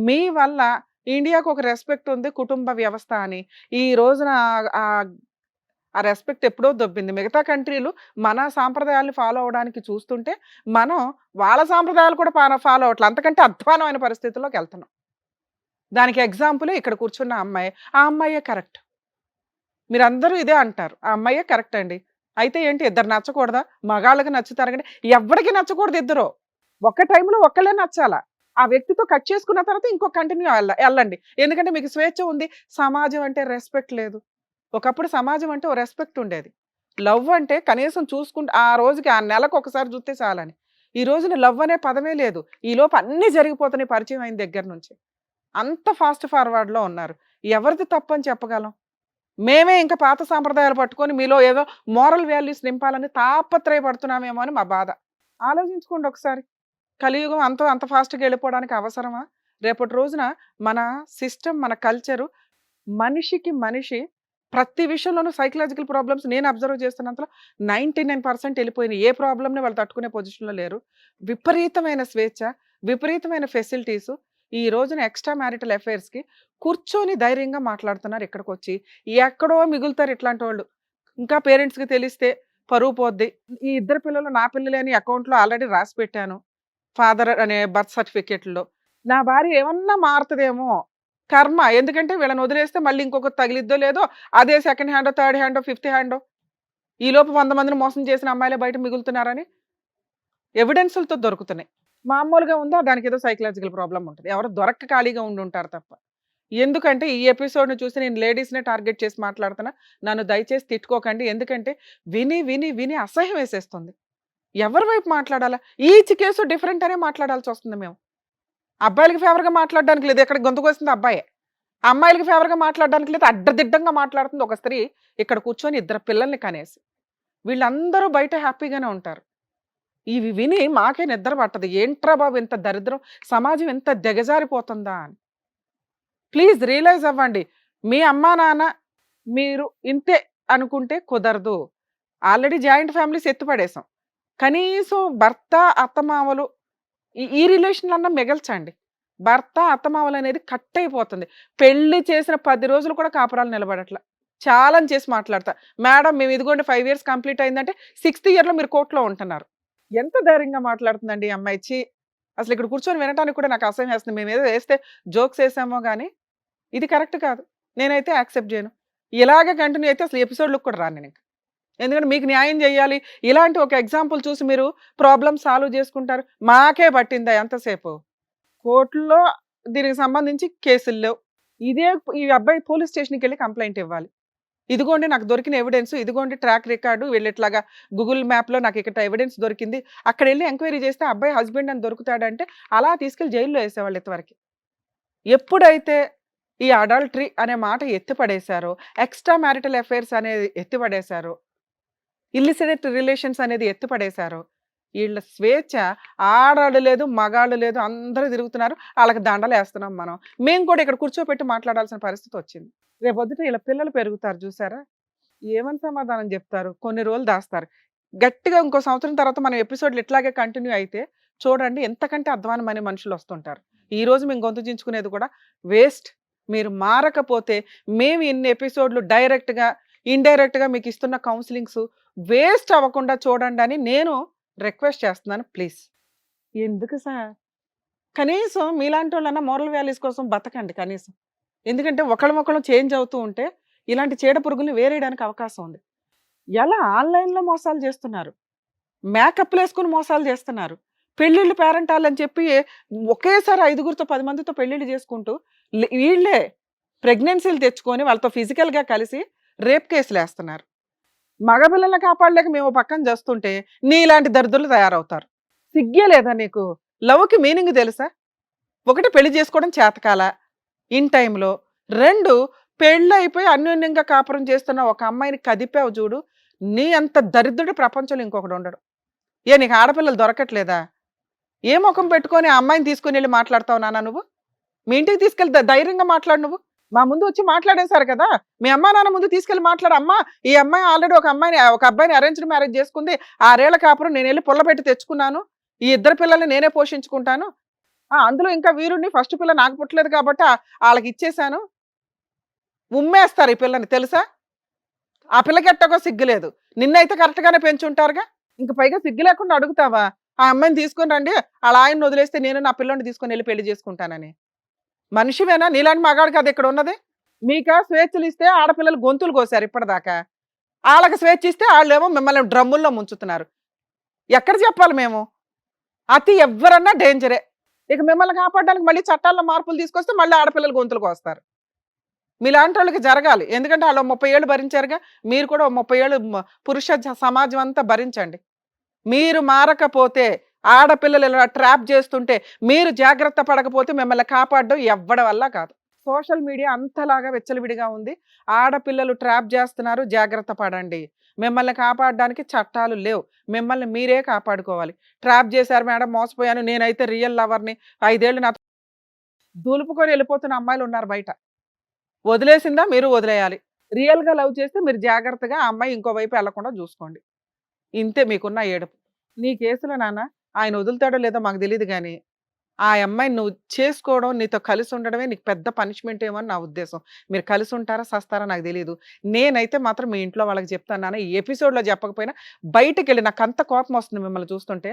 మీ వల్ల ఇండియాకు ఒక రెస్పెక్ట్ ఉంది కుటుంబ వ్యవస్థ అని ఈ రోజున ఆ రెస్పెక్ట్ ఎప్పుడో దొబ్బింది. మిగతా కంట్రీలు మన సాంప్రదాయాలను ఫాలో అవడానికి చూస్తుంటే మనం వాళ్ళ సాంప్రదాయాలు కూడా ఫాలో అవట్లేదు. అంతకంటే అధ్వానమైన పరిస్థితుల్లోకి వెళ్తున్నాం. దానికి ఎగ్జాంపుల్ ఇక్కడ కూర్చున్న అమ్మాయి. ఆ అమ్మాయే కరెక్ట్. మీరందరూ ఇదే అంటారు, ఆ అమ్మాయే కరెక్ట్ అండి. అయితే ఏంటి, ఇద్దరు నచ్చకూడదా? మగాళ్ళకి నచ్చుతారు కానీ ఎవరికి నచ్చకూడదు. ఇద్దరు ఒక్క టైంలో ఒక్కళ్ళే నచ్చాలా. ఆ వ్యక్తితో కట్ చేసుకున్న తర్వాత ఇంకో కంటిన్యూ వెళ్ళండి. ఎందుకంటే మీకు స్వేచ్ఛ ఉంది. సమాజం అంటే రెస్పెక్ట్ లేదు. ఒకప్పుడు సమాజం అంటే ఓ రెస్పెక్ట్ ఉండేది. లవ్ అంటే కనీసం చూసుకుంటే ఆ రోజుకి ఆ నెలకు ఒకసారి చూస్తే చాలని. ఈ రోజున లవ్ అనే పదమే లేదు. ఈ లోపు అన్నీ జరిగిపోతున్నాయి పరిచయం అయిన దగ్గర నుంచి. అంత ఫాస్ట్ ఫార్వర్డ్లో ఉన్నారు. ఎవరిది తప్పని చెప్పగలం? మేమే ఇంకా పాత సాంప్రదాయాలు పట్టుకొని మీలో ఏదో మోరల్ వాల్యూస్ నింపాలని తాపత్రయపడుతున్నామేమో అని మా బాధ. ఆలోచించుకోండి ఒకసారి. కలియుగం అంత ఫాస్ట్గా వెళ్ళిపోవడానికి అవసరమా? రేపటి రోజున మన సిస్టమ్, మన కల్చరు, మనిషికి మనిషి ప్రతి విషయంలోనూ సైకలాజికల్ ప్రాబ్లమ్స్ నేను అబ్జర్వ్ చేస్తున్నంతలో 99% వెళ్ళిపోయినాయి. ఏ ప్రాబ్లమ్ని వాళ్ళు తట్టుకునే పొజిషన్లో లేరు. విపరీతమైన స్వేచ్ఛ, విపరీతమైన ఫెసిలిటీసు. ఈ రోజున ఎక్స్ట్రా మ్యారిటల్ అఫైర్స్కి కూర్చొని ధైర్యంగా మాట్లాడుతున్నారు ఇక్కడికి వచ్చి. ఎక్కడో మిగులుతారు ఇట్లాంటి వాళ్ళు. ఇంకా పేరెంట్స్కి తెలిస్తే పరువు పోద్ది. ఈ ఇద్దరు పిల్లలు నా పిల్లలే అని అకౌంట్లో ఆల్రెడీ రాసి పెట్టాను ఫాదర్ అనే బర్త్ సర్టిఫికేట్లో. నా భార్య ఏమన్నా మారుతుందేమో కర్మ, ఎందుకంటే వీళ్ళని వదిలేస్తే మళ్ళీ ఇంకొకటి తగిలిద్దో లేదో, అదే సెకండ్ హ్యాండో, థర్డ్ హ్యాండో, ఫిఫ్త్ హ్యాండో, ఈలోపు 100 మందిని మోసం చేసిన అమ్మాయిలే బయట మిగులుతున్నారని ఎవిడెన్సులతో దొరుకుతున్నాయి. మామూలుగా ఉందా, దానికి ఏదో సైకలాజికల్ ప్రాబ్లం ఉంటుంది. ఎవరు దొరక్క ఖాళీగా ఉండి ఉంటారు తప్ప. ఎందుకంటే ఈ ఎపిసోడ్ని చూసి నేను లేడీస్నే టార్గెట్ చేసి మాట్లాడుతున్నా. నన్ను దయచేసి తిట్టుకోకండి, ఎందుకంటే విని విని విని అసహ్యం వేసేస్తుంది. ఎవరి వైపు మాట్లాడాలా? ఈచ్ కేసు డిఫరెంట్ అనే మాట్లాడాల్సి వస్తుంది మేము. అబ్బాయిలకి ఫేవర్గా మాట్లాడడానికి లేదు, ఇక్కడ గొంతుకు వస్తుంది అబ్బాయే. అమ్మాయిలకి ఫేవర్గా మాట్లాడడానికి లేదు, అడ్డదిడ్డంగా మాట్లాడుతుంది ఒక స్త్రీ ఇక్కడ కూర్చొని 2 పిల్లల్ని కనేసి. వీళ్ళందరూ బయట హ్యాపీగానే ఉంటారు. ఇవి విని మాకే నిద్ర పట్టదు. ఏంట్రా బాబు ఇంత దరిద్రం, సమాజం ఎంత దిగజారిపోతుందా అని. ప్లీజ్ రియలైజ్ అవ్వండి. మీ అమ్మా నాన్న మీరు ఇంతే అనుకుంటే కుదరదు. ఆల్రెడీ జాయింట్ ఫ్యామిలీస్ ఎత్తుపడేసాం. కనీసం భర్త అత్తమామలు ఈ రిలేషన్లన్నా మిగల్చండి. భర్త అత్తమామలు అనేది కట్ అయిపోతుంది. పెళ్లి చేసిన 10 రోజులు కూడా కాపురాలు నిలబడట్లా. ఛాలెంజ్ చేసి మాట్లాడతా, మేడం మేము ఇదిగోండి 5 years కంప్లీట్ అయిందంటే 6th yearలో మీరు కోర్టులో ఉంటున్నారు. ఎంత ధైర్యంగా మాట్లాడుతుందండి ఈ అమ్మాయి. అసలు ఇక్కడ కూర్చొని వినడానికి కూడా నాకు అసహ్యం వేస్తుంది. మేము ఏదో వేస్తే జోక్స్ వేసామో కానీ ఇది కరెక్ట్ కాదు. నేనైతే యాక్సెప్ట్ చేయను. ఇలాగే కంటిన్యూ అయితే అసలు ఎపిసోడ్లకు కూడా రాను నేను. ఎందుకంటే మీకు న్యాయం చేయాలి. ఇలాంటి ఒక ఎగ్జాంపుల్ చూసి మీరు ప్రాబ్లమ్ సాల్వ్ చేసుకుంటారు. మాకే పట్టిందా ఎంతసేపు? కోర్టులో దీనికి సంబంధించి కేసులు లేవు. ఈ అబ్బాయి పోలీస్ స్టేషన్కి వెళ్ళి కంప్లైంట్ ఇవ్వాలి. ఇదిగోండి నాకు దొరికిన ఎవిడెన్స్, ఇదిగోండి ట్రాక్ రికార్డు, వెళ్ళేట్లాగా గూగుల్ మ్యాప్లో నాకు ఇక్కడ ఎవిడెన్స్ దొరికింది. అక్కడ వెళ్ళి ఎంక్వైరీ చేస్తే అబ్బాయి హస్బెండ్ అని దొరుకుతాడంటే అలా తీసుకెళ్ళి జైల్లో వేసేవాళ్ళు ఇంతవరకు. ఎప్పుడైతే ఈ అడల్టరీ అనే మాట ఎత్తిపడేశారో, ఎక్స్ట్రా మ్యారిటల్ అఫైర్స్ అనేది ఎత్తిపడేశారో, ఇల్లిసిడెంట్ రిలేషన్స్ అనేది ఎత్తిపడేశారో, వీళ్ళ స్వేచ్ఛ ఆడాళ్ళు లేదు, మగాళ్ళు లేదు, అందరూ తిరుగుతున్నారు. వాళ్ళకి దండలు వేస్తున్నాం మనం. మేము కూడా ఇక్కడ కూర్చోపెట్టి మాట్లాడాల్సిన పరిస్థితి వచ్చింది. రేపొద్దుట వీళ్ళ పిల్లలు పెరుగుతారు చూసారా, ఏమని సమాధానం చెప్తారు? కొన్ని రోజులు దాస్తారు. గట్టిగా ఇంకో సంవత్సరం తర్వాత మనం ఎపిసోడ్లు ఇట్లాగే కంటిన్యూ అయితే చూడండి ఎంతకంటే అధ్వానమైన మనుషులు వస్తుంటారు. ఈ రోజు మేము గొంతు చించుకునేది కూడా వేస్ట్. మీరు మారకపోతే మేము ఇన్ని ఎపిసోడ్లు డైరెక్ట్గా ఇండైరెక్ట్గా మీకు ఇస్తున్న కౌన్సిలింగ్స్ వేస్ట్ అవ్వకుండా చూడండి అని నేను రిక్వెస్ట్ చేస్తున్నాను. ప్లీజ్. ఎందుకు సార్, కనీసం మీలాంటి వాళ్ళన్నా మోరల్ వాల్యూస్ కోసం బతకండి కనీసం. ఎందుకంటే ఒకళ్ళమొకళ్ళు చేంజ్ అవుతూ ఉంటే ఇలాంటి చీడ పురుగుల్ని వేరేయడానికి అవకాశం ఉంది. ఎలా ఆన్లైన్లో మోసాలు చేస్తున్నారు, మేకప్లు వేసుకుని మోసాలు చేస్తున్నారు, పెళ్ళిళ్ళు పేరెంటాలని చెప్పి ఒకేసారి 5గురితో 10 మందితో పెళ్ళిళ్ళు చేసుకుంటూ వీళ్ళే ప్రెగ్నెన్సీలు తెచ్చుకొని వాళ్ళతో ఫిజికల్గా కలిసి రేప్ కేసులు వేస్తున్నారు. మగపిల్లల్ని కాపాడలేక మేము పక్కన చేస్తుంటే నీలాంటి దరిద్రులు తయారవుతారు. సిగ్గే లేదా నీకు? లవ్కి మీనింగ్ తెలుసా? 1 పెళ్లి చేసుకోవడం చేతకాల ఇన్ టైంలో, 2 పెళ్ళి అయిపోయి అన్యోన్యంగా కాపురం చేస్తున్న ఒక అమ్మాయిని కదిపావు చూడు. నీ అంత దరిద్రుడు ప్రపంచంలో ఇంకొకడు ఉండడు. నీకు ఆడపిల్లలు దొరకట్లేదా? ఏ ముఖం పెట్టుకొని ఆ అమ్మాయిని తీసుకుని వెళ్ళి మాట్లాడతావు నాన్న? నువ్వు మీ ఇంటికి తీసుకెళ్ళి ధైర్యంగా మాట్లాడు. నువ్వు మా ముందు వచ్చి మాట్లాడేశారు కదా, మీ అమ్మా నాన్న ముందు తీసుకెళ్ళి మాట్లాడు. అమ్మా ఈ అమ్మాయి ఆల్రెడీ ఒక అబ్బాయిని అరేంజ్డ్ మ్యారేజ్ చేసుకుంది, 6 ఏళ్ల కాపురం నేను వెళ్ళి పుల్ల పెట్టి తెచ్చుకున్నాను, ఈ 2 పిల్లల్ని నేనే పోషించుకుంటాను, అందులో ఇంకా వీరుడిని ఫస్ట్ పిల్ల నాకు పుట్టలేదు కాబట్టి వాళ్ళకి ఇచ్చేసాను. ఉమ్మేస్తారు ఈ పిల్లని తెలుసా? ఆ పిల్లకి ఎట్టగో సిగ్గులేదు. నిన్నైతే కరెక్ట్గానే పెంచుంటారుగా, ఇంక పైగా సిగ్గు లేకుండా అడుగుతావా ఆ అమ్మాయిని తీసుకొని రండి, వాళ్ళ ఆయన్ని వదిలేస్తే నేను నా పిల్లని తీసుకొని వెళ్ళి పెళ్లి చేసుకుంటానని? మనిషివేనా? నీలాంటి మగాడు కదా ఇక్కడ ఉన్నది. మీకా స్వేచ్ఛలు ఇస్తే ఆడపిల్లలు గొంతులు కోసారు ఇప్పటిదాకా, వాళ్ళకి స్వేచ్ఛ ఇస్తే వాళ్ళేమో మిమ్మల్ని డ్రమ్ముల్లో ముంచుతున్నారు. ఎక్కడ చెప్పాలి మేము? అతి ఎవరన్నా డేంజరే. ఇక మిమ్మల్ని కాపాడడానికి మళ్ళీ చట్టాల్లో మార్పులు తీసుకొస్తే మళ్ళీ ఆడపిల్లలు గొంతులకు వస్తారు. మీలాంటి వాళ్ళకి జరగాలి. ఎందుకంటే వాళ్ళు 30 ఏళ్ళు భరించారుగా, మీరు కూడా 30 ఏళ్ళు పురుష సమాజం అంతా భరించండి. మీరు మారకపోతే, ఆడపిల్లలు ఇలా ట్రాప్ చేస్తుంటే మీరు జాగ్రత్త పడకపోతే మిమ్మల్ని కాపాడడం ఎవ్వడం వల్ల కాదు. సోషల్ మీడియా అంతలాగా వెచ్చలవిడిగా ఉంది. ఆడపిల్లలు ట్రాప్ చేస్తున్నారు, జాగ్రత్త పడండి. మిమ్మల్ని కాపాడడానికి చట్టాలు లేవు, మిమ్మల్ని మీరే కాపాడుకోవాలి. ట్రాప్ చేశారు మేడం, మోసపోయాను, నేనైతే రియల్ లవర్ని, 5 ఏళ్ళు నాతో దులుపుకొని వెళ్ళిపోతున్న అమ్మాయిలు ఉన్నారు బయట. వదిలేసిందా? మీరు వదిలేయాలి. రియల్గా లవ్ చేస్తే మీరు జాగ్రత్తగా ఆ అమ్మాయి ఇంకో వైపు వెళ్లకుండా చూసుకోండి. ఇంతే మీకున్న ఏడుపు. నీ కేసులో నాన్న ఆయన వదులుతాడో లేదో మాకు తెలియదు కానీ ఆ అమ్మాయిని నువ్వు చేసుకోవడం, నీతో కలిసి ఉండడమే నీకు పెద్ద పనిష్మెంట్ ఏమో అని నా ఉద్దేశం. మీరు కలిసి ఉంటారా, సస్తారా నాకు తెలీదు. నేనైతే మాత్రం మీ ఇంట్లో వాళ్ళకి చెప్తాను నాన్న, ఈ ఎపిసోడ్‌లో చెప్పకపోయినా బయటికెళ్ళి నాకంత కోపం వస్తుంది మిమ్మల్ని చూస్తుంటే.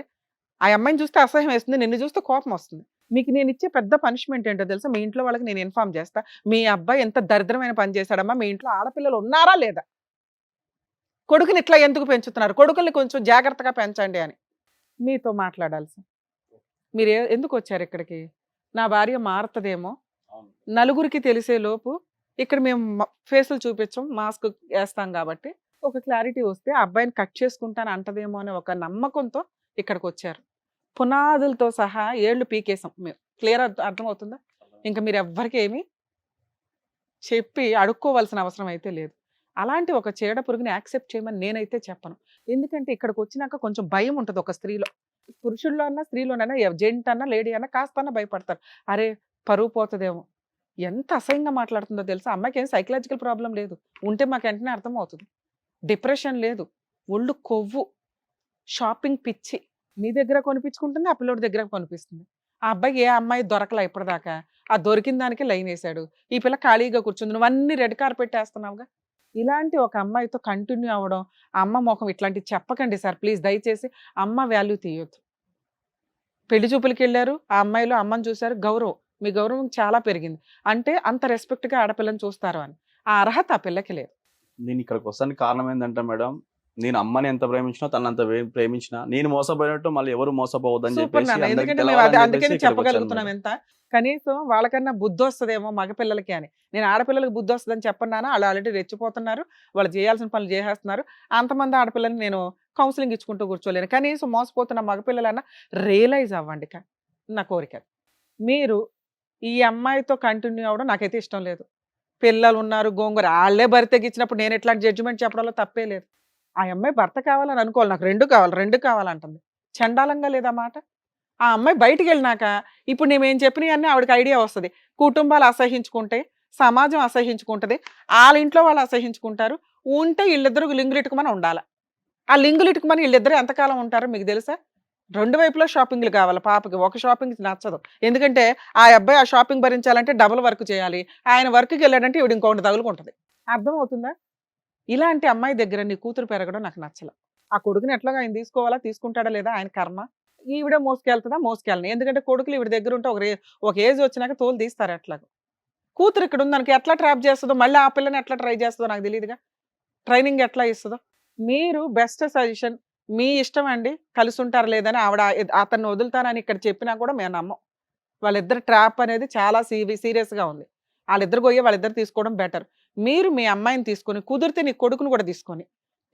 ఆ అమ్మాయిని చూస్తే అసహ్యం వేస్తుంది. నిన్ను చూస్తే కోపం వస్తుంది. మీకు నేనిచ్చే పెద్ద పనిష్మెంట్ ఏంటో తెలుసా? మీ ఇంట్లో వాళ్ళకి నేను ఇన్ఫార్మ్ చేస్తా. మీ అబ్బాయి ఎంత దరిద్రమైన పని చేశాడమ్మా, మీ ఇంట్లో ఆడపిల్లలు ఉన్నారా లేదా? కొడుకుని ఇట్లా ఎందుకు పెంచుతున్నారు? కొడుకుల్ని కొంచెం జాగ్రత్తగా పెంచండి అని. మీతో మాట్లాడాల్సి. మీరు ఎందుకు వచ్చారు ఇక్కడికి? నా భార్య మారుతదేమో, నలుగురికి తెలిసే లోపు ఇక్కడ మేము ఫేసులు చూపించం, మాస్క్ వేస్తాం కాబట్టి ఒక క్లారిటీ వస్తే ఆ అబ్బాయిని కట్ చేసుకుంటాను అంటదేమో అనే ఒక నమ్మకంతో ఇక్కడికి వచ్చారు. పునాదులతో సహా ఏళ్ళు పీకేసాం మేము. క్లియర్ అర్థమవుతుందా? ఇంకా మీరు ఎవ్వరికి ఏమీ చెప్పి అడుక్కోవాల్సిన అవసరం అయితే లేదు. అలాంటి ఒక చీడ పురుగుని యాక్సెప్ట్ చేయమని నేనైతే చెప్పను. ఎందుకంటే ఇక్కడికి వచ్చినాక కొంచెం భయం ఉంటుంది ఒక స్త్రీలో. పురుషుల్లో అన్నా స్త్రీలోనైనా జెంట్ అన్నా లేడీ అన్నా కాస్తన్నా భయపడతారు. అరే పరువు పోతుందేమో. ఎంత అసహ్యంగా మాట్లాడుతుందో తెలుసా? అమ్మాయికి ఏం సైకలాజికల్ ప్రాబ్లం లేదు. ఉంటే మాకు వెంటనే అర్థమవుతుంది. డిప్రెషన్ లేదు, ఒళ్ళు కొవ్వు, షాపింగ్ పిచ్చి. మీ దగ్గర కొనిపించుకుంటుంది, ఆ పిల్లోడి దగ్గర కొనిపిస్తుంది. ఆ అబ్బాయికి ఏ అమ్మాయి దొరకలా ఇప్పటిదాకా. ఆ దొరికిన దానికి లైన్ వేసాడు. ఈ పిల్ల ఖాళీగా కూర్చుంది, నువ్వు అన్ని రెడ్ కార్పెట్ వేస్తున్నావుగా. ఇలాంటి ఒక అమ్మాయితో కంటిన్యూ అవ్వడం, ఆ అమ్మ ముఖం ఇట్లాంటివి చెప్పకండి సార్ ప్లీజ్. దయచేసి అమ్మ వాల్యూ తీయొద్దు. పెళ్లి చూపులకి వెళ్ళారు, ఆ అమ్మాయిలో అమ్మని చూశారు, గౌరవం, మీ గౌరవం చాలా పెరిగింది అంటే అంత రెస్పెక్ట్గా ఆడపిల్లని చూస్తారు అని. ఆ అర్హత ఆ పిల్లకి లేదు. నేను ఇక్కడికి వస్తానికి కారణం ఏంటంటే మేడం, నేను అమ్మని ఎంత ప్రేమించినా తను అంత ప్రేమించిన నేను మోసపోయినట్టు మళ్ళీ ఎవరు మోసపోవద్దని సూపర్ చెప్పేసి నాన్న, అందరికీ ఎందుకంటే మేము తెలవాలని అందుకని చెప్పేసి ఇక్కడికి చెప్పగలుగుతున్నాం వచ్చాను ఎంత. కనీసం వాళ్ళకన్నా బుద్ధి వస్తుందేమో మగపిల్లలకి అని. నేను ఆడపిల్లలకి బుద్ధి వస్తుందని చెప్పన్నానా, వాళ్ళు ఆల్రెడీ రెచ్చిపోతున్నారు, వాళ్ళు చేయాల్సిన పనులు చేసేస్తున్నారు. అంతమంది ఆడపిల్లల్ని నేను కౌన్సిలింగ్ ఇచ్చుకుంటూ కూర్చోలేను. కనీసం మోసపోతున్న మగపిల్లలన్నా రియలైజ్ అవ్వండి నా కోరిక. మీరు ఈ అమ్మాయితో కంటిన్యూ అవ్వడం నాకైతే ఇష్టం లేదు. పిల్లలు ఉన్నారు, గోంగూర వాళ్ళే భర్త తెగించినప్పుడు నేను ఎట్లాంటి జడ్జిమెంట్ చెప్పడంలో తప్పే లేదు. ఆ అమ్మాయి భర్త కావాలని అనుకోవాలి, నాకు రెండు కావాలంటుంది. చండాలంగా లేదా మాట? ఆ అమ్మాయి బయటికి వెళ్ళినాక ఇప్పుడు నేనేం చెప్పినవి అన్నీ ఆవిడకి ఐడియా వస్తుంది. కుటుంబాలు అసహించుకుంటే, సమాజం అసహించుకుంటుంది, వాళ్ళ ఇంట్లో వాళ్ళు అసహించుకుంటారు. ఉంటే వీళ్ళిద్దరు లింగులిటుకమని ఉండాలి. ఆ లింగులిటుకమని వీళ్ళిద్దరు ఎంతకాలం ఉంటారో మీకు తెలుసా? రెండు వైపులా షాపింగ్లు కావాలి పాపకి. ఒక షాపింగ్ నచ్చదు. ఎందుకంటే ఆ అబ్బాయి ఆ షాపింగ్ భరించాలంటే డబుల్ వర్క్ చేయాలి. ఆయన వర్క్కి వెళ్ళాడంటే ఈవిడ ఇంకొకటి తగులుకుంటుంది. అర్థమవుతుందా? ఇలాంటి అమ్మాయి దగ్గర నీ కూతురు పెరగడం నాకు నచ్చల. ఆ కొడుకుని ఎట్లాగా ఆయన తీసుకోవాలా, తీసుకుంటాడా లేదా ఆయన కర్మ. ఈవిడే మోసుకెళ్తుందా, మోసుకెళ్ళని. ఎందుకంటే కొడుకులు ఈవిడ దగ్గర ఉంటే ఒక ఏజ్ వచ్చినాక తోలు తీస్తారు. ఎట్లాగో కూతురు ఇక్కడ ఉంది దానికి ఎట్లా ట్రాప్ చేస్తుందో, మళ్ళీ ఆ పిల్లని ఎట్లా ట్రై చేస్తుందో నాకు తెలియదుగా. ట్రైనింగ్ ఎట్లా ఇస్తుందో. మీరు బెస్ట్ సజెషన్ మీ ఇష్టం అండి, కలిసి ఉంటారు లేదని ఆవిడ అతన్ని వదులుతానని ఇక్కడ చెప్పినా కూడా మేము నమ్మం. వాళ్ళిద్దరు ట్రాప్ అనేది చాలా సీరియస్గా ఉంది. వాళ్ళిద్దరు పోయి వాళ్ళిద్దరు తీసుకోవడం బెటర్. మీరు మీ అమ్మాయిని తీసుకొని, కుదిరితే నీ కొడుకును కూడా తీసుకొని,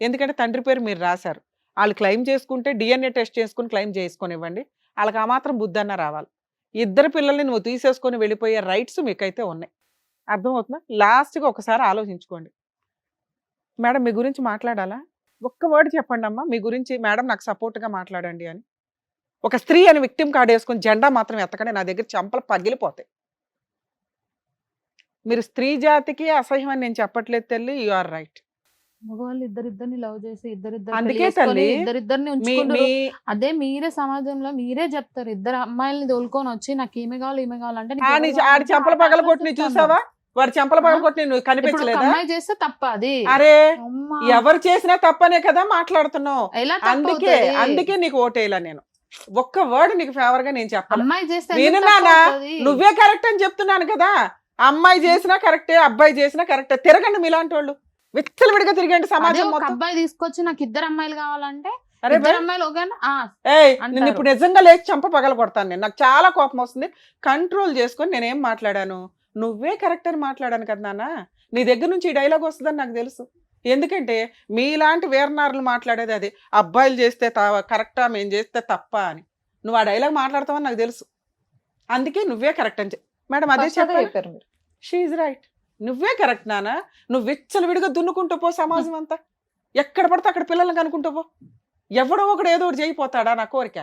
ఎందుకంటే తండ్రి పేరు మీరు రాశారు. వాళ్ళు క్లెయిమ్ చేసుకుంటే DNA టెస్ట్ చేసుకుని క్లెయిమ్ చేసుకొని ఇవ్వండి. వాళ్ళకి ఆ మాత్రం బుద్ధి అన్న రావాలి. ఇద్దరు పిల్లల్ని నువ్వు తీసేసుకొని వెళ్ళిపోయే రైట్స్ మీకైతే ఉన్నాయి. అర్థమవుతుందా? లాస్ట్గా ఒకసారి ఆలోచించుకోండి. మేడం మీ గురించి మాట్లాడాలా? ఒక్క వర్డ్ చెప్పండి అమ్మా మీ గురించి. మేడం నాకు సపోర్ట్గా మాట్లాడండి అని. ఒక స్త్రీ అని విక్టిమ్ కార్డ్ వేసుకొని జెండా మాత్రం ఎత్తకండి, నా దగ్గర చెంపలు పగిలిపోతాయి. మీరు స్త్రీ జాతికి అసహ్యం అని నేను చెప్పట్లేదు తల్లి, యు ఆర్ రైట్. మగవాళ్ళు ఇద్దరిద్దరిని లవ్ చేసి అందుకే తల్లి ఇద్దరిద్దరిని మీ ఉంచుకుంటారు. మీ అదే మీరే సమాజంలో మీరే చెప్తారు, ఇద్దరు అమ్మాయిల్ని తోలుకొని వచ్చి నాకు ఈమె కావాలి ఈమె కావాలంటే నీకు ఆడి ఎవరు ఆడి కావాలంటే చెంపల ఆడ పగల కొట్టి ఆలోచిస్తాను. చూసావా? వాడు చెంపల పగల కొట్టి నువ్వు ఇప్పుడు ఒక కనిపించలేదా? అమ్మాయి చేస్తే తప్ప అది. అరే అమ్మా, ఎవరు చేసినా తప్పనే కదా మాట్లాడుతున్నావు. ఎలా అందుకే తప్పవుతది? అందుకే నీకు ఓటేలా నేను. ఒక్క వర్డ్ నీకు ఫేవర్ గా నేను చెప్పాలి. అమ్మాయి చేస్తే విను ఎందుకు నాన్న, తప్పవుతది? నువ్వే కరెక్ట్ అని చెప్తున్నాను కదా. అమ్మాయి చేసినా కరెక్టే, అబ్బాయి చేసినా కరెక్టే. తిరగండి మీలాంటి వాళ్ళు, విచ్చలవిడిగా తిరిగండి అదే సమాజం ఒక మొత్తం. అబ్బాయి తీసుకొచ్చి నాకు ఇద్దరు అమ్మాయిలు కావాలంటే అరే ఇద్దరు అమ్మాయిలు ఓకేనా? ఏయ్ అంటారు. నేను ఇప్పుడు నిజంగా లేచి చంప పగల కొడతాను. నేను నాకు చాలా కోపం వస్తుంది. కంట్రోల్ చేసుకొని నేనేం మాట్లాడాను, నువ్వే కరెక్ట్ అని మాట్లాడాను కదా నాన్న. నీ దగ్గర నుంచి ఈ డైలాగ్ వస్తుందని నాకు తెలుసు. ఎందుకంటే మీలాంటి వీరనారులు మాట్లాడేది అది, అబ్బాయిలు చేస్తే కరెక్టా మేము చేస్తే తప్ప అని. నువ్వు ఆ డైలాగ్ మాట్లాడతావని నాకు తెలుసు. అందుకే నువ్వే కరెక్ట్ అని మేడం అదే చెప్పారు మీరు. షీఈ్ రైట్, నువ్వే కరెక్ట్ నాన్న. నువ్వు విచ్చలవిడిగా దున్నుకుంటూ పో సమాజం అంతా. ఎక్కడ పడితే అక్కడ పిల్లల్ని కనుక్కుంటూ పో. ఎవడో ఒకడు ఏదో ఒకటి చేయిపోతాడా నా కోరిక.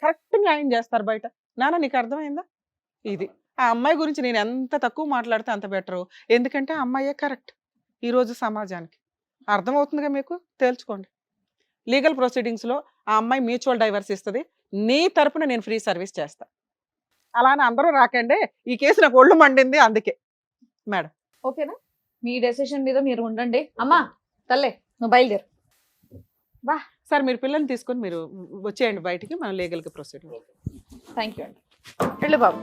కరెక్ట్ న్యాయం చేస్తారు బయట. నాన్న నీకు అర్థమైందా? ఇది ఆ అమ్మాయి గురించి నేను ఎంత తక్కువ మాట్లాడితే అంత బెటరు. ఎందుకంటే ఆ అమ్మాయే కరెక్ట్ ఈరోజు సమాజానికి. అర్థమవుతుందిగా మీకు? తేల్చుకోండి. లీగల్ ప్రొసీడింగ్స్లో ఆ అమ్మాయి మ్యూచువల్ డైవర్స్ ఇస్తుంది. నీ తరపున నేను ఫ్రీ సర్వీస్ చేస్తా. అలా అని అందరూ రాకండి, ఈ కేసు నాకు ఒళ్ళు మండింది అందుకే. మేడం ఓకేనా? మీ డెసిషన్ మీద మీరు ఉండండి. అమ్మా తల్లే నువ్వు బయలుదేరు. సార్ మీరు పిల్లల్ని తీసుకొని మీరు వచ్చేయండి బయటికి, మనం లీగల్గా ప్రొసీడ్. థ్యాంక్ యూ అండి. వెళ్ళు బాబు.